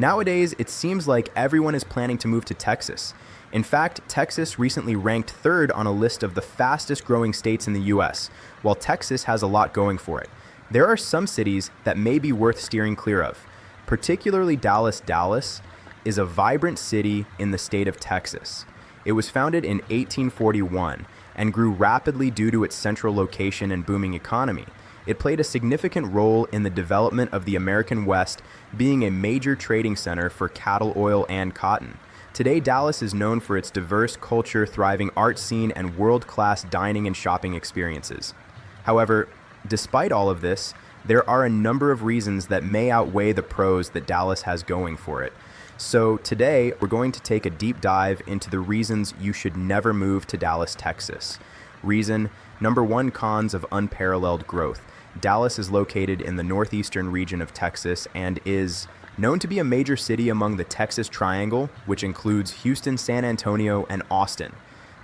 Nowadays, it seems like everyone is planning to move to Texas. In fact, Texas recently ranked third on a list of the fastest growing states in the US, while Texas has a lot going for it. There are some cities that may be worth steering clear of, particularly Dallas. Dallas is a vibrant city in the state of Texas. It was founded in 1841 and grew rapidly due to its central location and booming economy. It played a significant role in the development of the American West, being a major trading center for cattle oil and cotton. Today, Dallas is known for its diverse culture, thriving art scene, and world-class dining and shopping experiences. However, despite all of this, there are a number of reasons that may outweigh the pros that Dallas has going for it. So today, we're going to take a deep dive into the reasons you should never move to Dallas, Texas. Reason number one: cons of unparalleled growth. Dallas is located in the northeastern region of Texas and is known to be a major city among the Texas Triangle, which includes Houston, San Antonio, and Austin.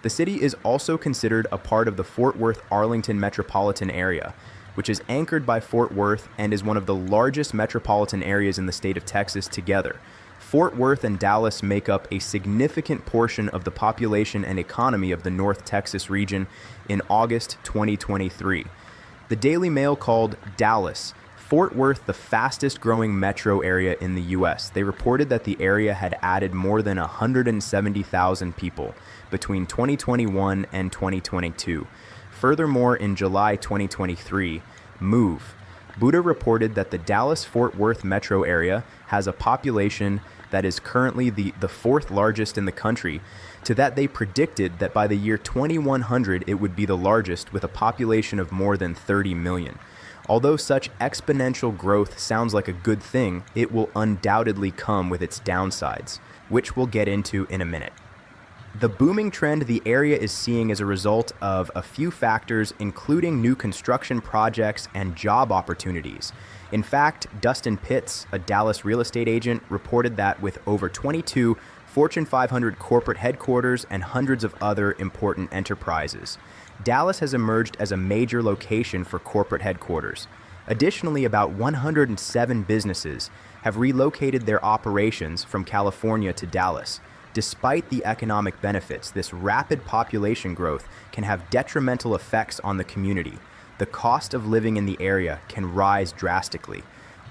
The city is also considered a part of the Fort Worth-Arlington metropolitan area, which is anchored by Fort Worth and is one of the largest metropolitan areas in the state of Texas together. Fort Worth and Dallas make up a significant portion of the population and economy of the North Texas region in August 2023. The Daily Mail called Dallas, Fort Worth, the fastest growing metro area in the U.S. They reported that the area had added more than 170,000 people between 2021 and 2022. Furthermore, in July 2023, Buddha reported that the Dallas-Fort Worth metro area has a population that is currently the fourth largest in the country, to that they predicted that by the year 2100 it would be the largest with a population of more than 30 million. Although such exponential growth sounds like a good thing, it will undoubtedly come with its downsides, which we'll get into in a minute. The booming trend the area is seeing is a result of a few factors, including new construction projects and job opportunities. In fact, Dustin Pitts, a Dallas real estate agent, reported that with over 22 Fortune 500 corporate headquarters and hundreds of other important enterprises, Dallas has emerged as a major location for corporate headquarters. Additionally, about 107 businesses have relocated their operations from California to Dallas. Despite the economic benefits, this rapid population growth can have detrimental effects on the community. The cost of living in the area can rise drastically,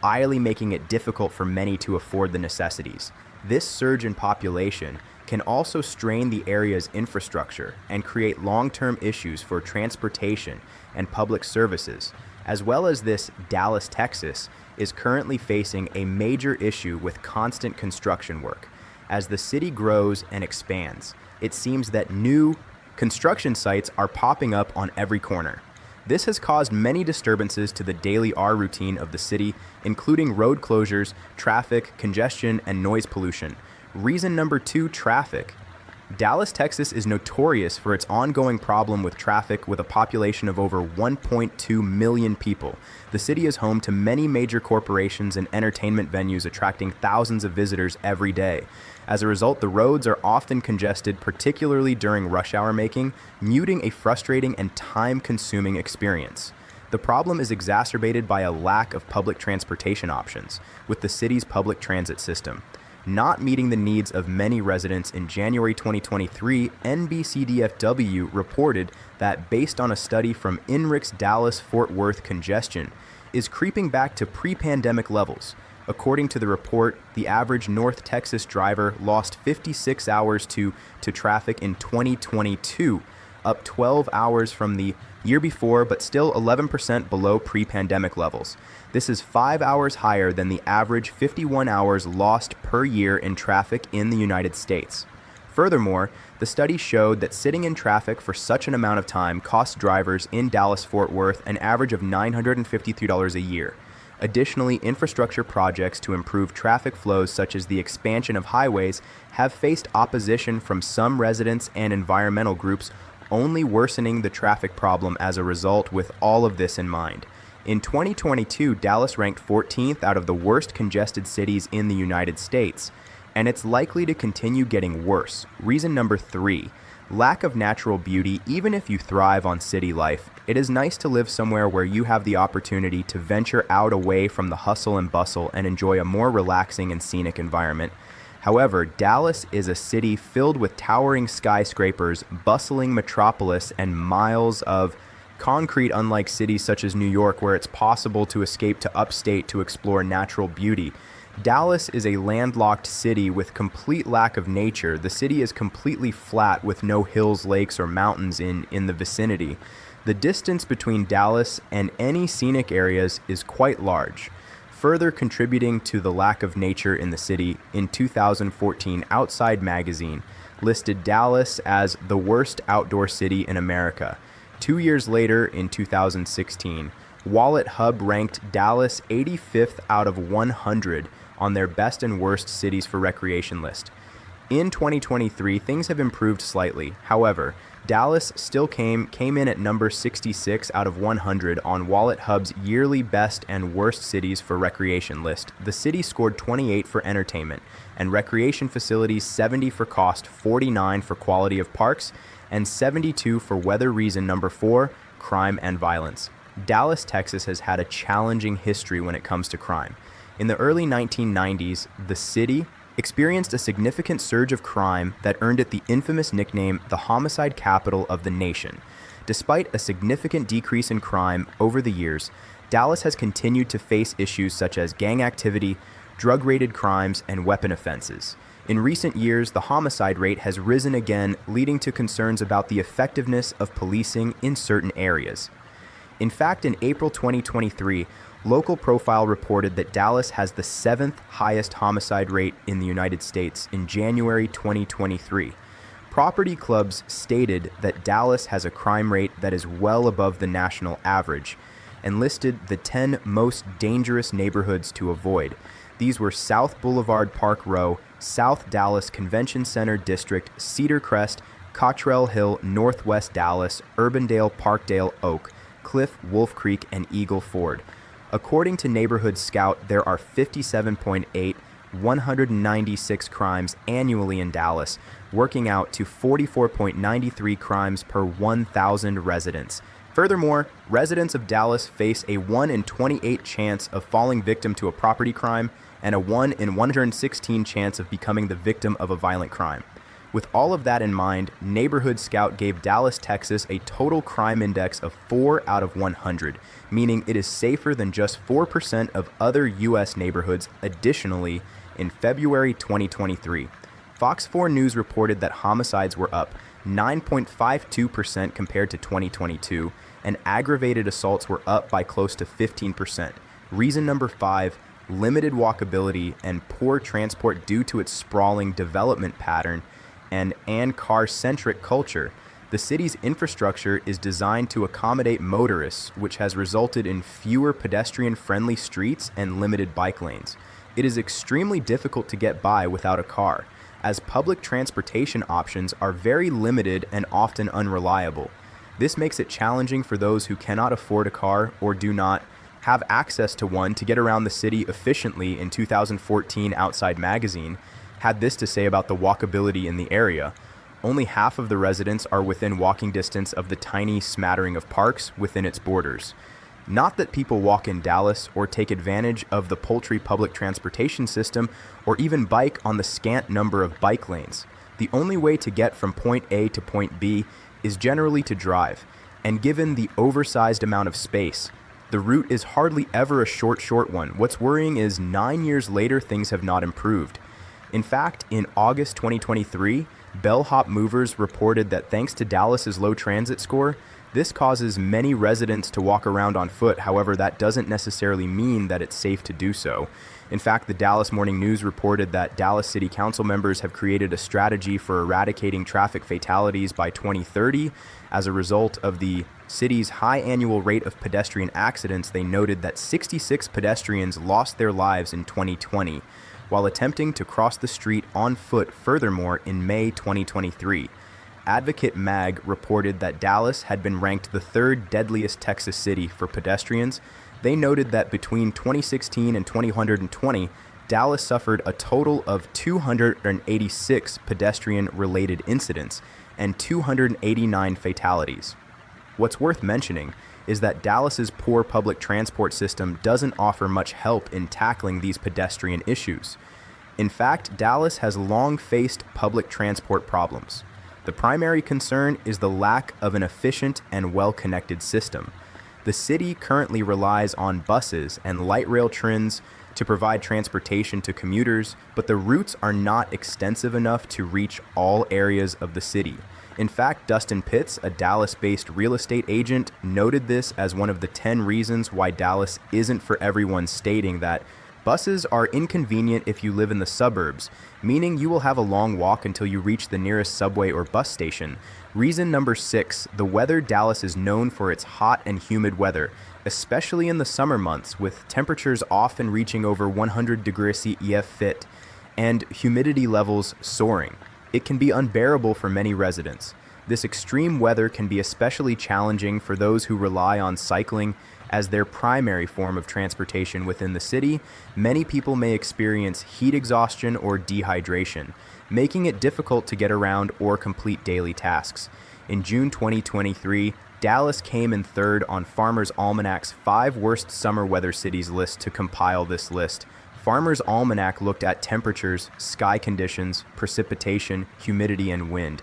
idly making it difficult for many to afford the necessities. This surge in population can also strain the area's infrastructure and create long-term issues for transportation and public services. As well as this, Dallas, Texas, is currently facing a major issue with constant construction work. As the city grows and expands, it seems that new construction sites are popping up on every corner. This has caused many disturbances to the daily routine of the city, including road closures, traffic, congestion, and noise pollution. Reason number two: traffic. Dallas, Texas is notorious for its ongoing problem with traffic. With a population of over 1.2 million people, the city is home to many major corporations and entertainment venues, attracting thousands of visitors every day. As a result, the roads are often congested, particularly during rush hour, muting a frustrating and time-consuming experience. The problem is exacerbated by a lack of public transportation options, with the city's public transit system not meeting the needs of many residents. In January 2023, NBCDFW reported that, based on a study from INRIX, Dallas-Fort Worth congestion is creeping back to pre-pandemic levels. According to the report, the average North Texas driver lost 56 hours to traffic in 2022, up 12 hours from the year before, but still 11% below pre-pandemic levels. This is 5 hours higher than the average 51 hours lost per year in traffic in the United States. Furthermore, the study showed that sitting in traffic for such an amount of time costs drivers in Dallas-Fort Worth an average of $953 a year. Additionally, infrastructure projects to improve traffic flows, such as the expansion of highways, have faced opposition from some residents and environmental groups, only worsening the traffic problem as a result. With all of this in mind, in 2022, Dallas ranked 14th out of the worst congested cities in the United States, and it's likely to continue getting worse. Reason number three: Lack of natural beauty. Even if you thrive on city life, it is nice to live somewhere where you have the opportunity to venture out away from the hustle and bustle and enjoy a more relaxing and scenic environment. However, Dallas is a city filled with towering skyscrapers, bustling metropolis, and miles of concrete, unlike cities such as New York, where it's possible to escape to upstate to explore natural beauty. Dallas is a landlocked city with complete lack of nature. The city is completely flat with no hills, lakes, or mountains in the vicinity. The distance between Dallas and any scenic areas is quite large. Further contributing to the lack of nature in the city, in 2014, Outside Magazine listed Dallas as the worst outdoor city in America. 2 years later, in 2016, Wallet Hub ranked Dallas 85th out of 100 on their best and worst cities for recreation list. In 2023, things have improved slightly. However, Dallas still came in at number 66 out of 100 on Wallet Hub's yearly best and worst cities for recreation list. The city scored 28 for entertainment and recreation facilities, 70 for cost, 49 for quality of parks, and 72 for weather reason. Number 4, crime and violence. Dallas, Texas has had a challenging history when it comes to crime. In the early 1990s, the city experienced a significant surge of crime that earned it the infamous nickname, the homicide capital of the nation. Despite a significant decrease in crime over the years, Dallas has continued to face issues such as gang activity, drug-related crimes, and weapon offenses. In recent years, the homicide rate has risen again, leading to concerns about the effectiveness of policing in certain areas. In fact, in April 2023, Local Profile reported that Dallas has the 7th highest homicide rate in the United States in January 2023. Property Clubs stated that Dallas has a crime rate that is well above the national average and listed the 10 most dangerous neighborhoods to avoid. These were South Boulevard Park Row, South Dallas Convention Center District, Cedar Crest, Cottrell Hill, Northwest Dallas, Urbandale, Parkdale, Oak, Cliff, Wolf Creek, and Eagle Ford. According to Neighborhood Scout, there are 57.8, 196 crimes annually in Dallas, working out to 44.93 crimes per 1,000 residents. Furthermore, residents of Dallas face a 1 in 28 chance of falling victim to a property crime and a 1 in 116 chance of becoming the victim of a violent crime. With all of that in mind, Neighborhood Scout gave Dallas, Texas a total crime index of 4 out of 100, meaning it is safer than just 4% of other U.S. neighborhoods. Additionally, in February 2023, Fox 4 News reported that homicides were up 9.52% compared to 2022, and aggravated assaults were up by close to 15%. Reason number 5, limited walkability and poor transport due to its sprawling development pattern and car-centric culture. The city's infrastructure is designed to accommodate motorists, which has resulted in fewer pedestrian-friendly streets and limited bike lanes. It is extremely difficult to get by without a car, as public transportation options are very limited and often unreliable. This makes it challenging for those who cannot afford a car or do not have access to one to get around the city efficiently. In 2014, Outside Magazine had this to say about the walkability in the area. Only half of the residents are within walking distance of the tiny smattering of parks within its borders. Not that people walk in Dallas or take advantage of the paltry public transportation system or even bike on the scant number of bike lanes. The only way to get from point A to point B is generally to drive, and given the oversized amount of space, the route is hardly ever a short one. What's worrying is 9 years later, things have not improved. In fact, in August 2023, Bellhop Movers reported that thanks to Dallas's low transit score, this causes many residents to walk around on foot. However, that doesn't necessarily mean that it's safe to do so. In fact, the Dallas Morning News reported that Dallas City Council members have created a strategy for eradicating traffic fatalities by 2030. As a result of the city's high annual rate of pedestrian accidents, they noted that 66 pedestrians lost their lives in 2020 while attempting to cross the street on foot. Furthermore, in May 2023, Advocate Mag reported that Dallas had been ranked the 3rd deadliest Texas city for pedestrians. They noted that between 2016 and 2020, Dallas suffered a total of 286 pedestrian-related incidents, and 289 fatalities. What's worth mentioning is that Dallas's poor public transport system doesn't offer much help in tackling these pedestrian issues. In fact, Dallas has long faced public transport problems. The primary concern is the lack of an efficient and well-connected system. The city currently relies on buses and light rail trains to provide transportation to commuters, but the routes are not extensive enough to reach all areas of the city. In fact, Dustin Pitts, a Dallas-based real estate agent, noted this as one of the 10 reasons why Dallas isn't for everyone, stating that buses are inconvenient if you live in the suburbs, meaning you will have a long walk until you reach the nearest subway or bus station. Reason number 6, the weather. Dallas is known for its hot and humid weather, especially in the summer months, with temperatures often reaching over 100 degrees Celsius fit and humidity levels soaring. It can be unbearable for many residents. This extreme weather can be especially challenging for those who rely on cycling as their primary form of transportation within the city. Many people may experience heat exhaustion or dehydration, making it difficult to get around or complete daily tasks. In June 2023, Dallas came in third on Farmer's Almanac's 5 worst summer weather cities list. To compile this list, Farmer's Almanac looked at temperatures, sky conditions, precipitation, humidity, and wind.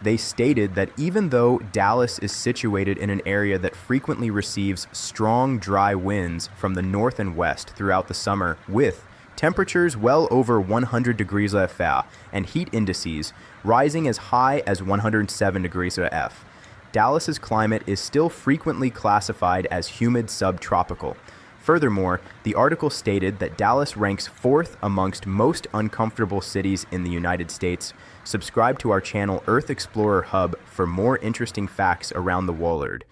They stated that even though Dallas is situated in an area that frequently receives strong, dry winds from the north and west throughout the summer, with temperatures well over 100 degrees Celsius and heat indices rising as high as 107 degrees Celsius, Dallas's climate is still frequently classified as humid subtropical. Furthermore, the article stated that Dallas ranks 4th amongst most uncomfortable cities in the United States. Subscribe to our channel Earth Explorer Hub for more interesting facts around the world.